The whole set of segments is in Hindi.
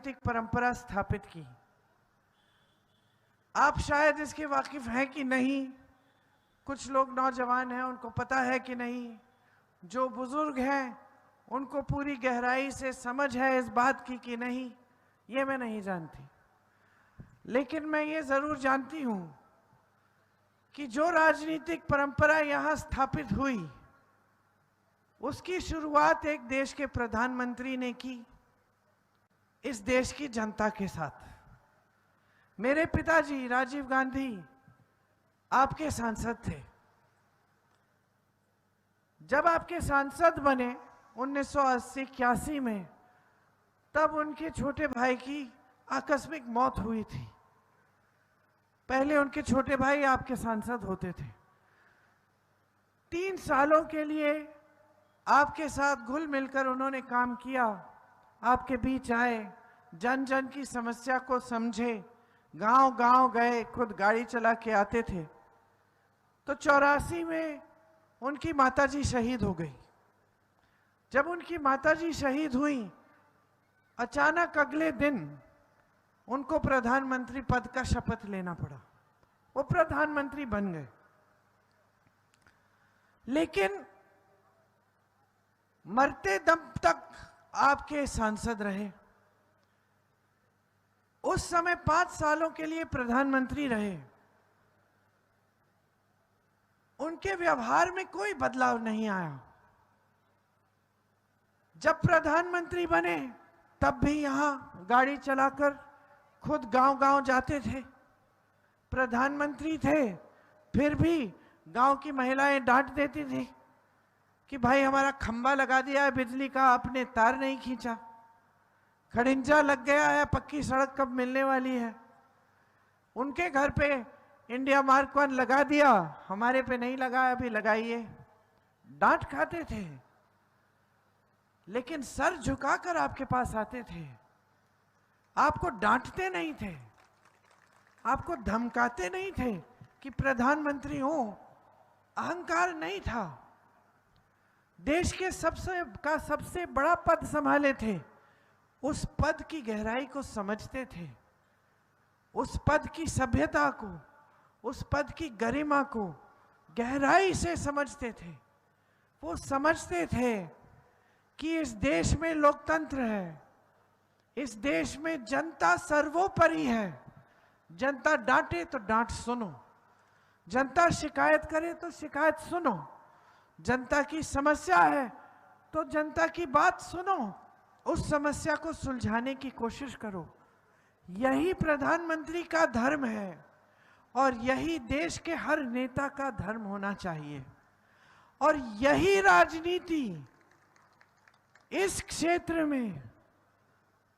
राजनीतिक परंपरा स्थापित की। आप शायद इसके वाकिफ हैं कि नहीं, कुछ लोग नौजवान हैं उनको पता है कि नहीं, जो बुजुर्ग हैं उनको पूरी गहराई से समझ है इस बात की कि नहीं, ये मैं नहीं जानती। लेकिन मैं ये जरूर जानती हूं कि जो राजनीतिक परंपरा यहां स्थापित हुई उसकी शुरुआत एक देश के प्रधानमंत्री ने की, इस देश की जनता के साथ। मेरे पिताजी राजीव गांधी आपके सांसद थे। जब आपके सांसद बने 1980-81 में, तब उनके छोटे भाई की आकस्मिक मौत हुई थी। पहले उनके छोटे भाई आपके सांसद होते थे। 3 सालों के लिए आपके साथ घुल मिलकर उन्होंने काम किया, आपके बीच आए, जन जन की समस्या को समझे, गांव गांव गए, खुद गाड़ी चला के आते थे। तो 84 में उनकी माताजी शहीद हो गई। जब उनकी माताजी शहीद हुई, अचानक अगले दिन उनको प्रधानमंत्री पद का शपथ लेना पड़ा। वो प्रधानमंत्री बन गए, लेकिन मरते दम तक आपके सांसद रहे। उस समय 5 सालों के लिए प्रधानमंत्री रहे। उनके व्यवहार में कोई बदलाव नहीं आया। जब प्रधानमंत्री बने तब भी यहां गाड़ी चलाकर खुद गांव गांव जाते थे। प्रधानमंत्री थे, फिर भी गांव की महिलाएं डांट देती थी कि भाई हमारा खंबा लगा दिया है बिजली का, आपने तार नहीं खींचा, खड़िंजा लग गया है, पक्की सड़क कब मिलने वाली है। उनके घर पे इंडिया मार्क 1 लगा दिया, हमारे पे नहीं लगा, अभी लगाइए। डांट खाते थे, लेकिन सर झुकाकर आपके पास आते थे। आपको डांटते नहीं थे, आपको धमकाते नहीं थे कि प्रधानमंत्री हो। अहंकार नहीं था। देश के सबसे बड़ा पद संभाले थे, उस पद की गहराई को समझते थे, उस पद की सभ्यता को, उस पद की गरिमा को गहराई से समझते थे। वो समझते थे कि इस देश में लोकतंत्र है, इस देश में जनता सर्वोपरि है। जनता डांटे तो डांट सुनो, जनता शिकायत करे तो शिकायत सुनो, जनता की समस्या है तो जनता की बात सुनो, उस समस्या को सुलझाने की कोशिश करो। यही प्रधानमंत्री का धर्म है और यही देश के हर नेता का धर्म होना चाहिए। और यही राजनीति इस क्षेत्र में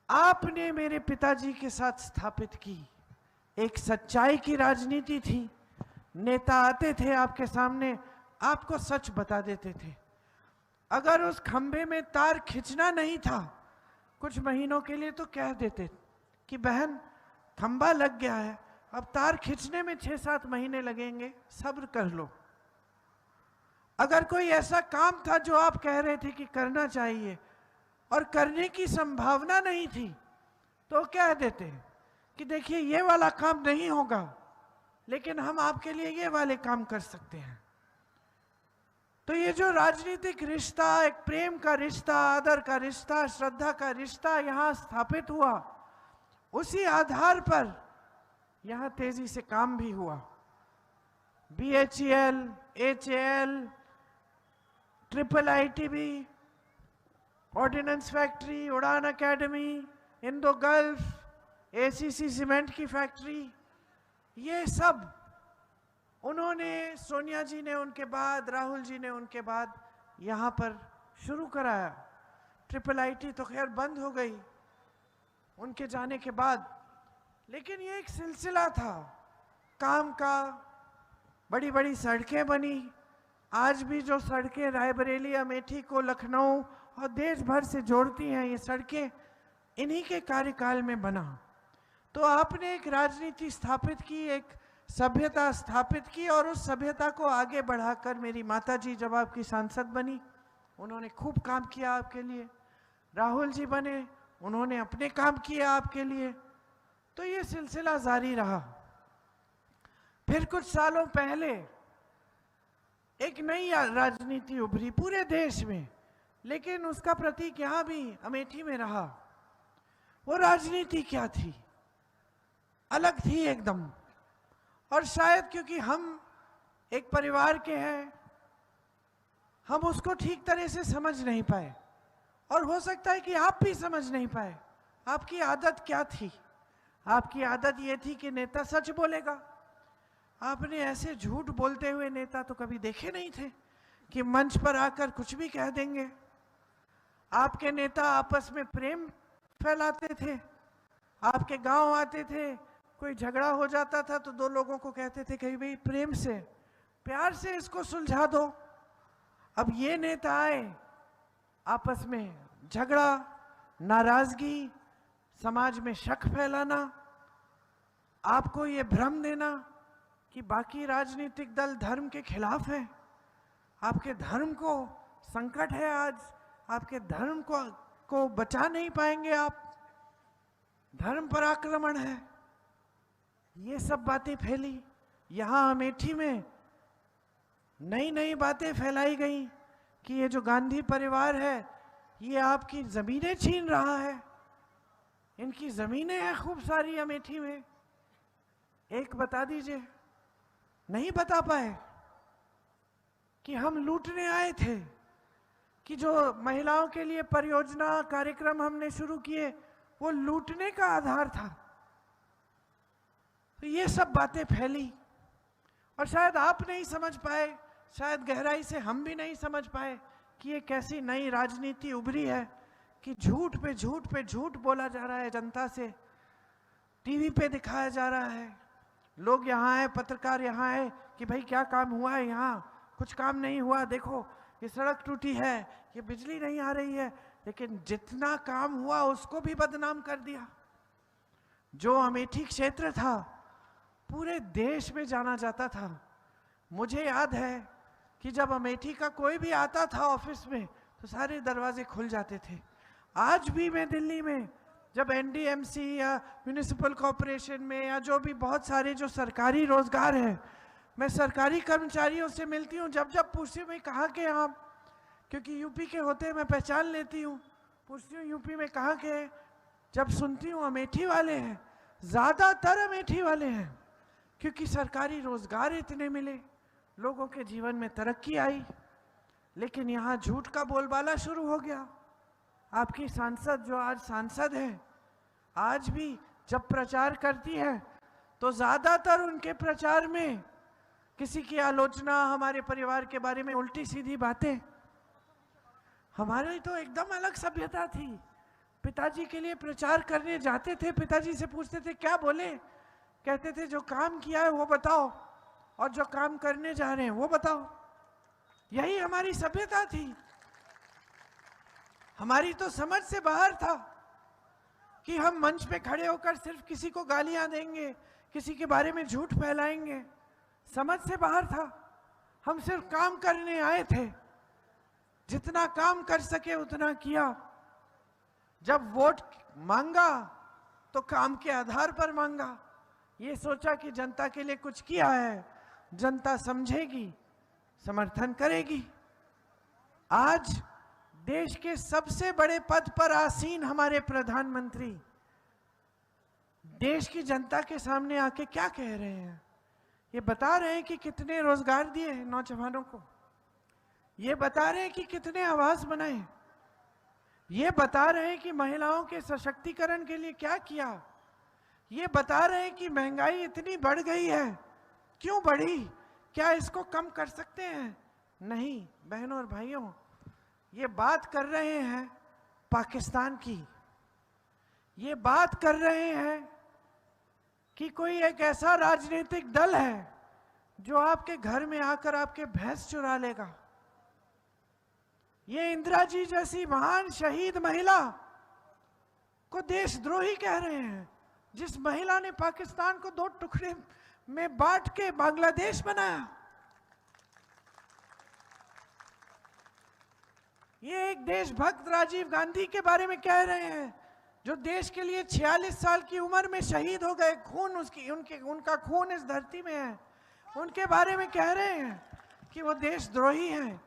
आपने मेरे पिताजी के साथ स्थापित की। एक सच्चाई की राजनीति थी। नेता आते थे आपके सामने, आपको सच बता देते थे। अगर उस खंभे में तार खींचना नहीं था कुछ महीनों के लिए, तो कह देते कि बहन खंभा लग गया है, अब तार खींचने में 6-7 महीने लगेंगे, सब्र कर लो। अगर कोई ऐसा काम था जो आप कह रहे थे कि करना चाहिए और करने की संभावना नहीं थी, तो कह देते कि देखिए ये वाला काम नहीं होगा, लेकिन हम आपके लिए ये वाले काम कर सकते हैं। तो ये जो राजनीतिक रिश्ता, एक प्रेम का रिश्ता, आदर का रिश्ता, श्रद्धा का रिश्ता यहां स्थापित हुआ, उसी आधार पर यहां तेजी से काम भी हुआ। BHEL, HAL, IIITB, ordnance factory, Udaan academy, Indo Gulf, ACC cement की फैक्ट्री, ये सब उन्होंने, सोनिया जी ने उनके बाद, राहुल जी ने उनके बाद यहाँ पर शुरू कराया। IIIT तो खैर बंद हो गई उनके जाने के बाद, लेकिन ये एक सिलसिला था काम का। बड़ी बड़ी सड़कें बनी। आज भी जो सड़कें रायबरेली, अमेठी को लखनऊ और देश भर से जोड़ती हैं, ये सड़कें इन्हीं के कार्यकाल में बना। तो आपने एक राजनीति स्थापित की, एक सभ्यता स्थापित की, और उस सभ्यता को आगे बढ़ाकर मेरी माताजी जब आपकी सांसद बनी, उन्होंने खूब काम किया आपके लिए। राहुल जी बने, उन्होंने अपने काम किए आपके लिए, तो ये सिलसिला जारी रहा। फिर कुछ सालों पहले एक नई राजनीति उभरी पूरे देश में, लेकिन उसका प्रतीक यहां भी अमेठी में रहा। वो राजनीति क्या थी? अलग थी एकदम। और शायद क्योंकि हम एक परिवार के हैं, हम उसको ठीक तरह से समझ नहीं पाए, और हो सकता है कि आप भी समझ नहीं पाए। आपकी आदत क्या थी? आपकी आदत ये थी कि नेता सच बोलेगा। आपने ऐसे झूठ बोलते हुए नेता तो कभी देखे नहीं थे कि मंच पर आकर कुछ भी कह देंगे। आपके नेता आपस में प्रेम फैलाते थे। आपके गांव आते थे, कोई झगड़ा हो जाता था तो दो लोगों को कहते थे कि भाई प्रेम से, प्यार से इसको सुलझा दो। अब ये नेता आए, आपस में झगड़ा, नाराजगी, समाज में शक फैलाना, आपको ये भ्रम देना कि बाकी राजनीतिक दल धर्म के खिलाफ हैं। आपके धर्म को संकट है आज, आपके धर्म को बचा नहीं पाएंगे आप, धर्म पर आक्रमण है। ये सब बातें फैली। यहां अमेठी में नई नई बातें फैलाई गई कि ये जो गांधी परिवार है ये आपकी जमीनें छीन रहा है। इनकी जमीनें हैं खूब सारी अमेठी में। एक बता दीजिए, नहीं बता पाए कि हम लूटने आए थे, कि जो महिलाओं के लिए परियोजना कार्यक्रम हमने शुरू किए वो लूटने का आधार था। तो ये सब बातें फैली और शायद आप नहीं समझ पाए, शायद गहराई से हम भी नहीं समझ पाए कि ये कैसी नई राजनीति उभरी है कि झूठ पे झूठ पे झूठ बोला जा रहा है जनता से। टीवी पे दिखाया जा रहा है, लोग यहाँ आए, पत्रकार यहाँ आए कि भाई क्या काम हुआ है, यहाँ कुछ काम नहीं हुआ, देखो ये सड़क टूटी है, ये बिजली नहीं आ रही है। लेकिन जितना काम हुआ उसको भी बदनाम कर दिया। जो अमेठी क्षेत्र था पूरे देश में जाना जाता था। मुझे याद है कि जब अमेठी का कोई भी आता था ऑफिस में तो सारे दरवाजे खुल जाते थे। आज भी मैं दिल्ली में जब एनडीएमसी या म्यूनिसिपल कॉरपोरेशन में या जो भी बहुत सारे जो सरकारी रोजगार है, मैं सरकारी कर्मचारियों से मिलती हूँ, जब जब पूछती हूँ भाई कहाँ के आप, क्योंकि यूपी के होते हैं मैं पहचान लेती हूँ, पूछती हूँ यूपी में कहाँ के, जब सुनती हूँ अमेठी वाले हैं, ज़्यादातर अमेठी वाले हैं, क्योंकि सरकारी रोजगार इतने मिले, लोगों के जीवन में तरक्की आई। लेकिन यहाँ झूठ का बोलबाला शुरू हो गया। आपकी सांसद जो आज सांसद है, आज भी जब प्रचार करती है तो ज़्यादातर उनके प्रचार में किसी की आलोचना, हमारे परिवार के बारे में उल्टी सीधी बातें। हमारी तो एकदम अलग सभ्यता थी। पिताजी के लिए प्रचार करने जाते थे, पिताजी से पूछते थे क्या बोले, कहते थे जो काम किया है वो बताओ और जो काम करने जा रहे हैं वो बताओ। यही हमारी सभ्यता थी। हमारी तो समझ से बाहर था कि हम मंच पे खड़े होकर सिर्फ किसी को गालियां देंगे, किसी के बारे में झूठ फैलाएंगे। समझ से बाहर था। हम सिर्फ काम करने आए थे, जितना काम कर सके उतना किया। जब वोट मांगा तो काम के आधार पर मांगा, ये सोचा कि जनता के लिए कुछ किया है, जनता समझेगी, समर्थन करेगी। आज देश के सबसे बड़े पद पर आसीन हमारे प्रधानमंत्री देश की जनता के सामने आके क्या कह रहे हैं? ये बता रहे हैं कि कितने रोजगार दिए हैं नौजवानों को, ये बता रहे हैं कि कितने आवास बनाए, ये बता रहे हैं कि महिलाओं के सशक्तिकरण के लिए क्या किया, ये बता रहे हैं कि महंगाई इतनी बढ़ गई है, क्यों बढ़ी, क्या इसको कम कर सकते हैं? नहीं बहनों और भाइयों, ये बात कर रहे हैं पाकिस्तान की। ये बात कर रहे हैं कि कोई एक ऐसा राजनीतिक दल है जो आपके घर में आकर आपके भैंस चुरा लेगा। ये इंदिरा जी जैसी महान शहीद महिला को देशद्रोही कह रहे हैं, जिस महिला ने पाकिस्तान को 2 टुकड़े में बांट के बांग्लादेश बनाया। ये एक देशभक्त राजीव गांधी के बारे में कह रहे हैं जो देश के लिए 46 साल की उम्र में शहीद हो गए, खून उनका खून इस धरती में है, उनके बारे में कह रहे हैं कि वो देशद्रोही हैं,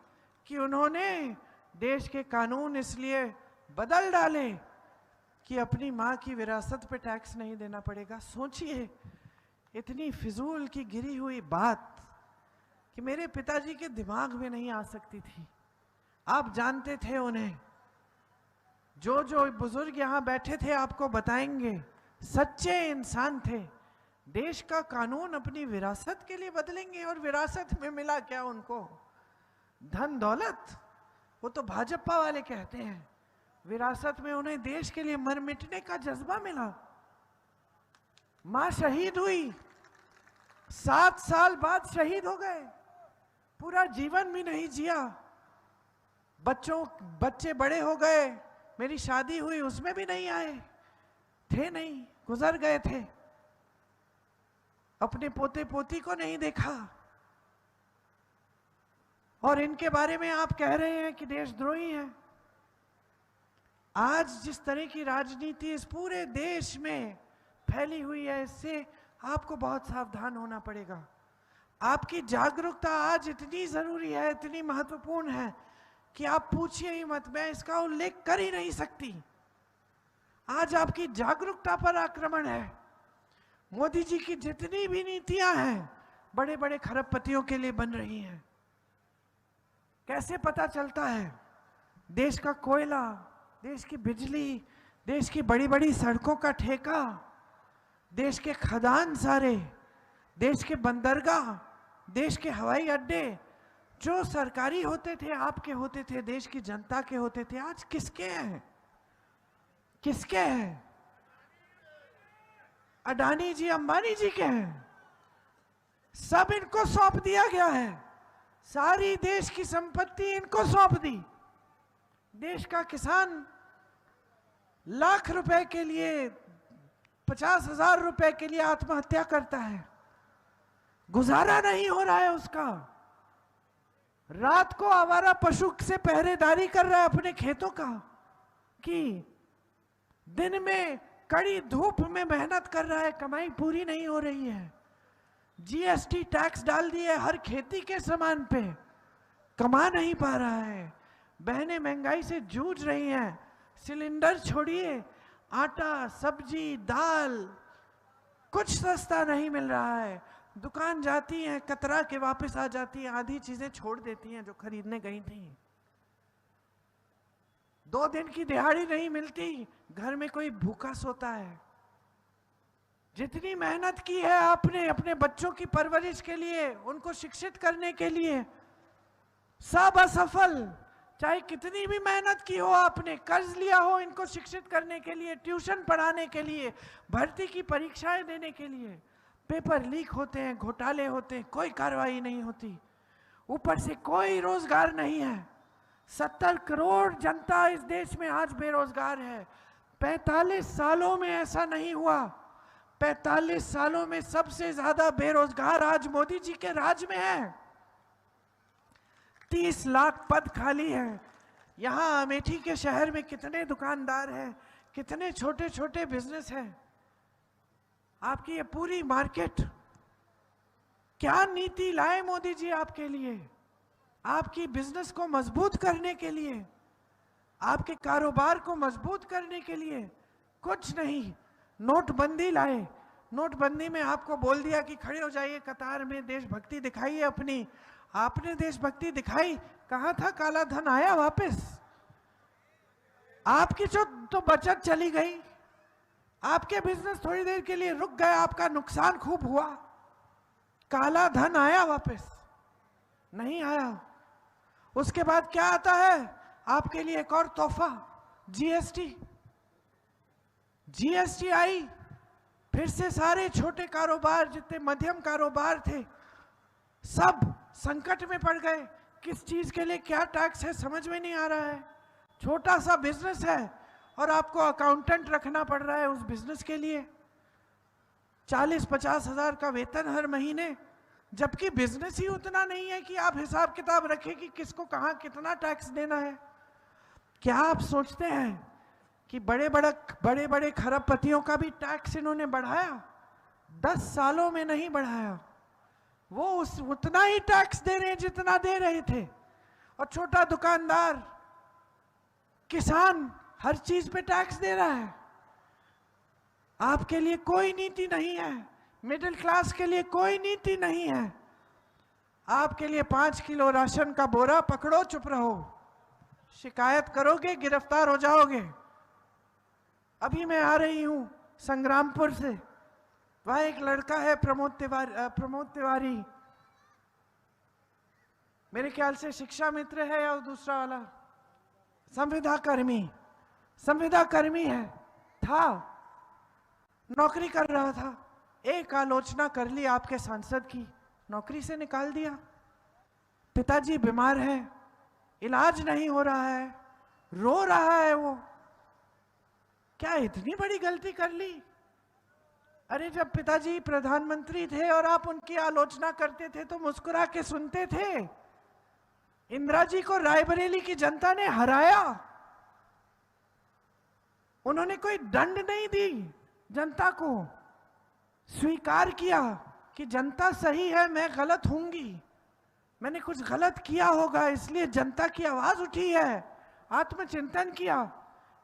कि उन्होंने देश के कानून इसलिए बदल डाले कि अपनी माँ की विरासत पे टैक्स नहीं देना पड़ेगा। सोचिए, इतनी फिजूल की गिरी हुई बात कि मेरे पिताजी के दिमाग में नहीं आ सकती थी। आप जानते थे उन्हें, जो बुजुर्ग यहाँ बैठे थे आपको बताएंगे, सच्चे इंसान थे। देश का कानून अपनी विरासत के लिए बदलेंगे, और विरासत में मिला क्या उनको? धन दौलत। वो तो भाजपा वाले कहते हैं विरासत में उन्हें देश के लिए मर मिटने का जज्बा मिला। मां शहीद हुई, 7 साल बाद शहीद हो गए, पूरा जीवन भी नहीं जिया। बच्चे बड़े हो गए, मेरी शादी हुई उसमें भी नहीं आए थे, नहीं, गुजर गए थे। अपने पोते पोती को नहीं देखा, और इनके बारे में आप कह रहे हैं कि देशद्रोही हैं। आज जिस तरह की राजनीति इस पूरे देश में फैली हुई है, इससे आपको बहुत सावधान होना पड़ेगा। आपकी जागरूकता आज इतनी जरूरी है, इतनी महत्वपूर्ण है कि आप पूछिए ही मत, मैं इसका उल्लेख कर ही नहीं सकती। आज आपकी जागरूकता पर आक्रमण है। मोदी जी की जितनी भी नीतियां हैं बड़े बड़े खरबपतियों के लिए बन रही हैं। कैसे पता चलता है? देश का कोयला, देश की बिजली, देश की बड़ी बड़ी सड़कों का ठेका, देश के खदान सारे, देश के बंदरगाह, देश के हवाई अड्डे जो सरकारी होते थे, आपके होते थे, देश की जनता के होते थे, आज किसके हैं? किसके हैं? अडानी जी, अंबानी जी के हैं। सब इनको सौंप दिया गया है, सारी देश की संपत्ति इनको सौंप दी। देश का किसान लाख रुपए के लिए, 50,000 रुपए के लिए आत्महत्या करता है, गुजारा नहीं हो रहा है उसका। रात को आवारा पशु से पहरेदारी कर रहा है अपने खेतों का, कि दिन में कड़ी धूप में मेहनत कर रहा है, कमाई पूरी नहीं हो रही है। जीएसटी टैक्स डाल दिए हर खेती के सामान पे, कमा नहीं पा रहा है। बहनें महंगाई से जूझ रही हैं, सिलेंडर छोड़िए, आटा, सब्जी, दाल कुछ सस्ता नहीं मिल रहा है। दुकान जाती हैं, कतरा के वापस आ जाती हैं, आधी चीजें छोड़ देती हैं जो खरीदने गई थी। 2 दिन की दिहाड़ी नहीं मिलती, घर में कोई भूखा सोता है। जितनी मेहनत की है आपने अपने बच्चों की परवरिश के लिए, उनको शिक्षित करने के लिए, सब असफल। चाहे कितनी भी मेहनत की हो आपने, कर्ज लिया हो इनको शिक्षित करने के लिए, ट्यूशन पढ़ाने के लिए, भर्ती की परीक्षाएं देने के लिए, पेपर लीक होते हैं, घोटाले होते हैं, कोई कार्रवाई नहीं होती। ऊपर से कोई रोजगार नहीं है। 70 करोड़ जनता इस देश में आज बेरोजगार है। 45 सालों में ऐसा नहीं हुआ। 45 सालों में सबसे ज्यादा बेरोजगार आज मोदी जी के राज में है। 30 लाख पद खाली हैं। यहाँ अमेठी के शहर में कितने दुकानदार हैं, कितने छोटे छोटे बिजनेस हैं। आपकी ये पूरी मार्केट, क्या नीति लाए मोदी जी आपके लिए? आपकी बिजनेस को मजबूत करने के लिए, आपके कारोबार को मजबूत करने के लिए कुछ नहीं। नोटबंदी लाए, नोटबंदी में आपको बोल दिया कि खड़े हो जाइए कतार में, देशभक्ति दिखाइए अपनी। आपने देशभक्ति दिखाई, कहाँ था काला धन? आया वापस? आपकी जो तो बचत चली गई, आपके बिजनेस थोड़ी देर के लिए रुक गए, आपका नुकसान खूब हुआ। काला धन आया वापस? नहीं आया। उसके बाद क्या आता है आपके लिए? एक और तोहफा, जीएसटी। जीएसटी आई, फिर से सारे छोटे कारोबार, जितने मध्यम कारोबार थे, सब संकट में पड़ गए। किस चीज के लिए क्या टैक्स है समझ में नहीं आ रहा है। छोटा सा बिजनेस है और आपको अकाउंटेंट रखना पड़ रहा है उस बिजनेस के लिए। 40-50 हजार का वेतन हर महीने, जबकि बिजनेस ही उतना नहीं है कि आप हिसाब किताब रखें कि किसको कहाँ कितना टैक्स देना है। क्या आप सोचते हैं कि बड़े बड़े खरबपतियों का भी टैक्स इन्होंने बढ़ाया, 10 सालों में नहीं बढ़ाया। वो उतना ही टैक्स दे रहे हैं जितना दे रहे थे। और छोटा दुकानदार, किसान हर चीज पे टैक्स दे रहा है। आपके लिए कोई नीति नहीं है, मिडिल क्लास के लिए कोई नीति नहीं है। आपके लिए 5 किलो राशन का बोरा पकड़ो, चुप रहो। शिकायत करोगे गिरफ्तार हो जाओगे। अभी मैं आ रही हूं संग्रामपुर से, वहां एक लड़का है प्रमोद तिवारी, मेरे ख्याल से शिक्षा मित्र है या दूसरा वाला संविदा कर्मी है, था, नौकरी कर रहा था। एक आलोचना कर ली आपके सांसद की, नौकरी से निकाल दिया। पिताजी बीमार है, इलाज नहीं हो रहा है, रो रहा है वो। क्या इतनी बड़ी गलती कर ली? अरे जब पिताजी प्रधानमंत्री थे और आप उनकी आलोचना करते थे तो मुस्कुरा के सुनते थे। इंदिरा जी को रायबरेली की जनता ने हराया, उन्होंने कोई दंड नहीं दी, जनता को स्वीकार किया कि जनता सही है, मैं गलत हूंगी, मैंने कुछ गलत किया होगा, इसलिए जनता की आवाज उठी है, आत्मचिंतन किया।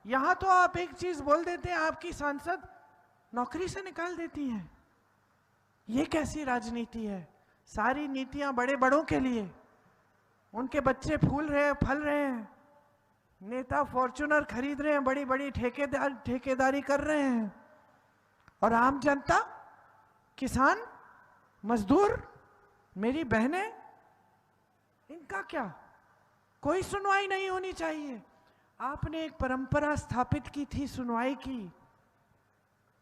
यहां तो आप एक चीज बोल देते हैं, आपकी सांसद नौकरी से निकाल देती हैं। ये कैसी राजनीति है? सारी नीतियां बड़े बड़ों के लिए, उनके बच्चे फूल रहे हैं, फल रहे हैं, नेता फॉर्च्यूनर खरीद रहे हैं, बड़ी बड़ी ठेकेदारी कर रहे हैं, और आम जनता, किसान, मजदूर, मेरी बहनें, इनका क्या? कोई सुनवाई नहीं होनी चाहिए। आपने एक परंपरा स्थापित की थी सुनवाई की।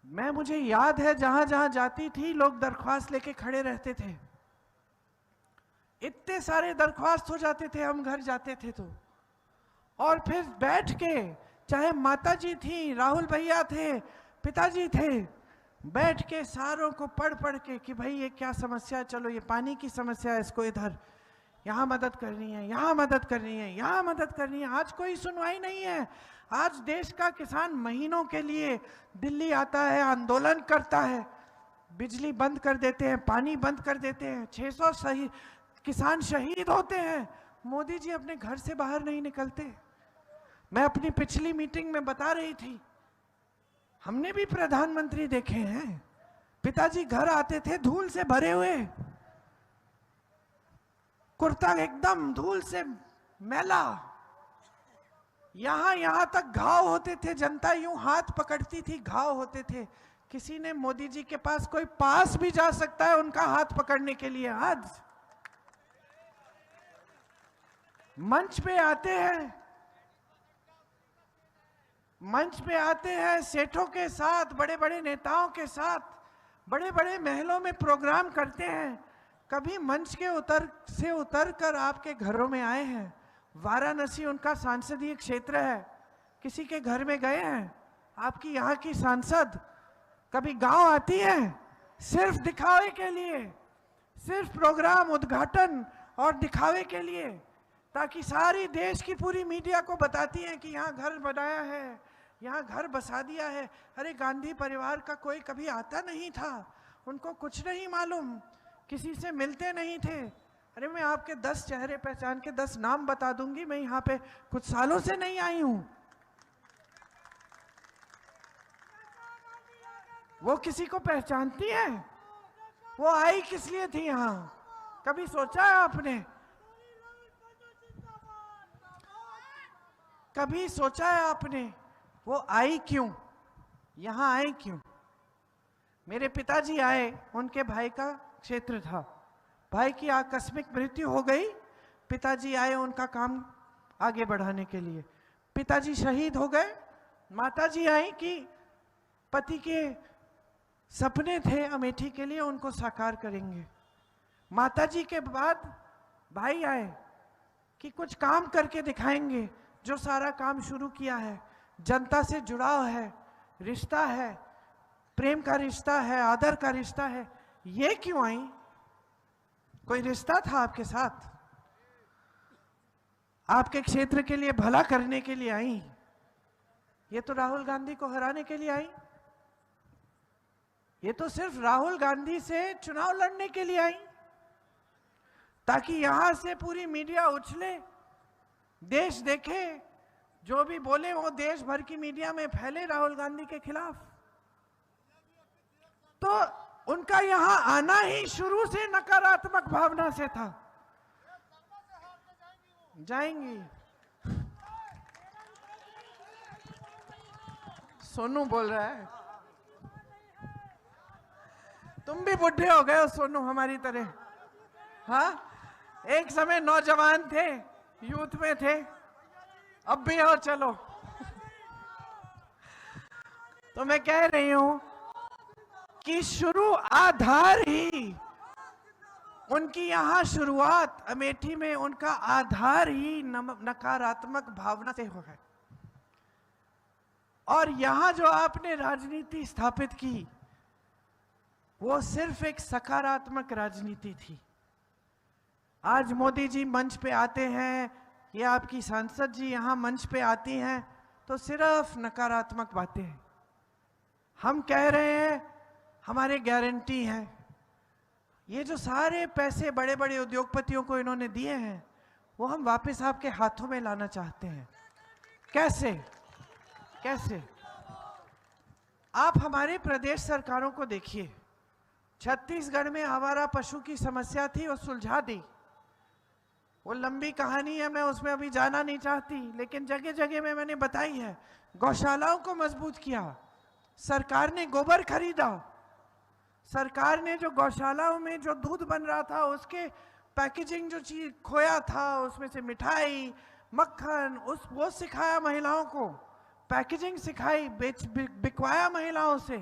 मुझे याद है जहां जहां जाती थी लोग दरख्वास्त लेके खड़े रहते थे, इतने सारे दरख्वास्त हो जाते थे, हम घर जाते थे तो, और फिर बैठ के, चाहे माता जी थी, राहुल भैया थे, पिताजी थे, बैठ के सारों को पढ़ के कि भाई ये क्या समस्या है, चलो ये पानी की समस्या है, इसको इधर, यहाँ मदद करनी है, यहाँ मदद करनी है, यहाँ मदद करनी है। आज कोई सुनवाई नहीं है। आज देश का किसान महीनों के लिए दिल्ली आता है, आंदोलन करता है, बिजली बंद कर देते हैं, पानी बंद कर देते हैं, 600 किसान शहीद होते हैं। मोदी जी अपने घर से बाहर नहीं निकलते। मैं अपनी पिछली मीटिंग में बता रही थी, हमने भी प्रधानमंत्री देखे हैं, पिताजी घर आते थे धूल से भरे हुए, कुर्ता एकदम धूल से मैला, यहां तक घाव होते थे, जनता यूं हाथ पकड़ती थी, घाव होते थे। किसी ने मोदी जी के पास, कोई पास भी जा सकता है उनका हाथ पकड़ने के लिए? आज मंच पे आते हैं सेठों के साथ, बड़े बड़े नेताओं के साथ, बड़े बड़े महलों में प्रोग्राम करते हैं। कभी मंच के उतर कर आपके घरों में आए हैं? वाराणसी उनका सांसदीय क्षेत्र है, किसी के घर में गए हैं? आपकी यहाँ की सांसद कभी गांव आती है? सिर्फ दिखावे के लिए, सिर्फ प्रोग्राम उद्घाटन और दिखावे के लिए, ताकि सारी देश की पूरी मीडिया को बताती हैं कि यहाँ घर बनाया है, यहाँ घर बसा दिया है। अरे गांधी परिवार का कोई कभी आता नहीं था, उनको कुछ नहीं मालूम, किसी से मिलते नहीं थे। अरे मैं आपके 10 चेहरे पहचान के 10 नाम बता दूंगी, मैं यहाँ पे कुछ सालों से नहीं आई हूं। वो किसी को पहचानती है? वो आई किस लिए थी यहाँ? कभी सोचा है आपने? कभी सोचा है आपने वो आई क्यों, यहां आई क्यों? मेरे पिताजी आए, उनके भाई का क्षेत्र था, भाई की आकस्मिक मृत्यु हो गई, पिताजी आए उनका काम आगे बढ़ाने के लिए, पिताजी शहीद हो गए, माताजी आई कि पति के सपने थे अमेठी के लिए, उनको साकार करेंगे। माताजी के बाद भाई आए कि कुछ काम करके दिखाएंगे, जो सारा काम शुरू किया है, जनता से जुड़ाव है, रिश्ता है, प्रेम का रिश्ता है, आदर का रिश्ता है। ये क्यों आई? कोई रिश्ता था आपके साथ? आपके क्षेत्र के लिए भला करने के लिए आई? ये तो राहुल गांधी को हराने के लिए आई, ये तो सिर्फ राहुल गांधी से चुनाव लड़ने के लिए आई, ताकि यहां से पूरी मीडिया उछले, देश देखे, जो भी बोले वो देश भर की मीडिया में फैले राहुल गांधी के खिलाफ। तो उनका यहां आना ही शुरू से नकारात्मक भावना से था। जाएंगी सोनू बोल रहा है, तुम भी बुढ़े हो गए हो सोनू हमारी तरह। हाँ, एक समय नौजवान थे, यूथ में थे, अब भी हो, चलो। तो मैं कह रही हूं कि शुरू आधार ही उनकी यहां शुरुआत अमेठी में उनका आधार ही नकारात्मक भावना से हुआ है। और यहां जो आपने राजनीति स्थापित की वो सिर्फ एक सकारात्मक राजनीति थी। आज मोदी जी मंच पे आते हैं या आपकी सांसद जी यहां मंच पे आती हैं तो सिर्फ नकारात्मक बातें हैं। हम कह रहे हैं हमारे गारंटी है, ये जो सारे पैसे बड़े बड़े उद्योगपतियों को इन्होंने दिए हैं वो हम वापस आपके हाथों में लाना चाहते हैं। कैसे कैसे? आप हमारे प्रदेश सरकारों को देखिए, छत्तीसगढ़ में आवारा पशु की समस्या थी, वो सुलझा दी। वो लंबी कहानी है, मैं उसमें अभी जाना नहीं चाहती, लेकिन जगह जगह में मैंने बताई है। गौशालाओं को मजबूत किया, सरकार ने गोबर खरीदा, सरकार ने जो गौशालाओं में जो दूध बन रहा था उसके पैकेजिंग जो चीज खोया था, उसमें से मिठाई मक्खन वो सिखाया महिलाओं को, पैकेजिंग सिखाई, बिकवाया महिलाओं से,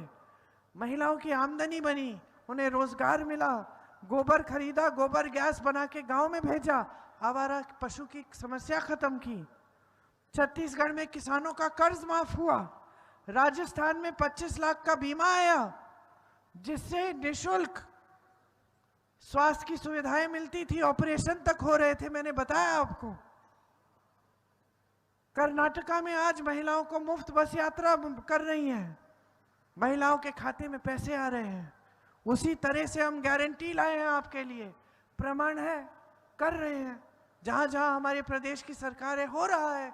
महिलाओं की आमदनी बनी, उन्हें रोजगार मिला, गोबर खरीदा, गोबर गैस बना के गांव में भेजा, आवारा पशु की समस्या खत्म की। छत्तीसगढ़ में किसानों का कर्ज माफ हुआ, राजस्थान में 25 लाख का बीमा आया जिससे निःशुल्क स्वास्थ्य की सुविधाएं मिलती थी, ऑपरेशन तक हो रहे थे, मैंने बताया आपको। कर्नाटका में आज महिलाओं को मुफ्त बस यात्रा कर रही हैं, महिलाओं के खाते में पैसे आ रहे हैं। उसी तरह से हम गारंटी लाए हैं आपके लिए, प्रमाण है, कर रहे हैं। जहां जहां हमारे प्रदेश की सरकार है हो रहा है।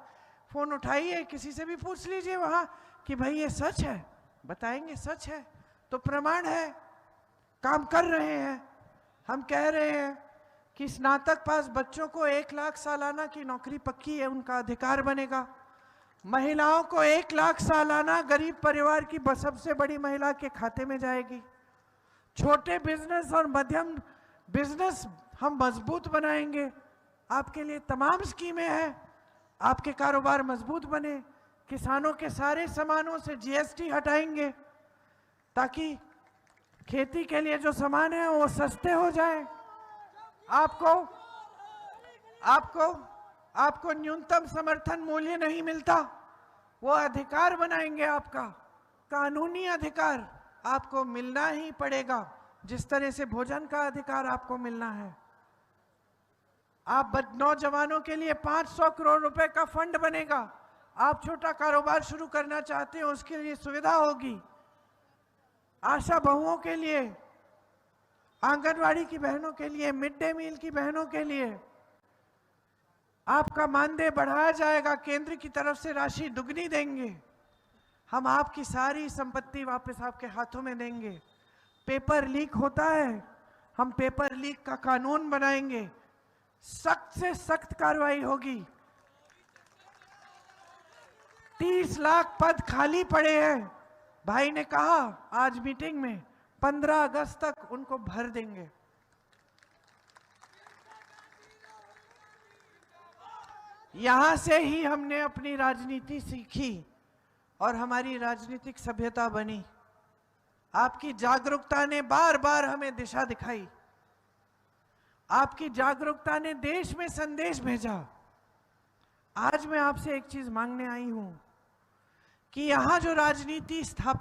फोन उठाइए, किसी से भी पूछ लीजिए वहां कि भाई ये सच है, बताएंगे सच है, तो प्रमाण है, काम कर रहे हैं। हम कह रहे हैं कि स्नातक पास बच्चों को 1 लाख सालाना की नौकरी पक्की है, उनका अधिकार बनेगा। महिलाओं को 1 लाख सालाना गरीब परिवार की सबसे बड़ी महिला के खाते में जाएगी। छोटे बिजनेस और मध्यम बिजनेस हम मजबूत बनाएंगे। आपके लिए तमाम स्कीमें हैं, आपके कारोबार मजबूत बने। किसानों के सारे सामानों से जीएसटी हटाएंगे ताकि खेती के लिए जो सामान है वो सस्ते हो जाए। आपको न्यूनतम समर्थन मूल्य नहीं मिलता, वो अधिकार बनाएंगे आपका, कानूनी अधिकार आपको मिलना ही पड़ेगा, जिस तरह से भोजन का अधिकार आपको मिलना है। आप नौजवानों के लिए 500 करोड़ रुपए का फंड बनेगा। आप छोटा कारोबार शुरू करना चाहते हैं उसके लिए सुविधा होगी। आशा बहुओं के लिए, आंगनवाड़ी की बहनों के लिए, मिड डे मील की बहनों के लिए आपका मानदेय बढ़ाया जाएगा, केंद्र की तरफ से राशि दुगनी देंगे। हम आपकी सारी संपत्ति वापस आपके हाथों में देंगे। पेपर लीक होता है, हम पेपर लीक का कानून बनाएंगे, सख्त से सख्त कार्रवाई होगी। 30 लाख पद खाली पड़े हैं, भाई ने कहा आज मीटिंग में 15 अगस्त तक उनको भर देंगे। यहां से ही हमने अपनी राजनीति सीखी और हमारी राजनीतिक सभ्यता बनी। आपकी जागरूकता ने बार बार हमें दिशा दिखाई, आपकी जागरूकता ने देश में संदेश भेजा। आज मैं आपसे एक चीज मांगने आई हूं कि यहां जो राजनीति स्थापित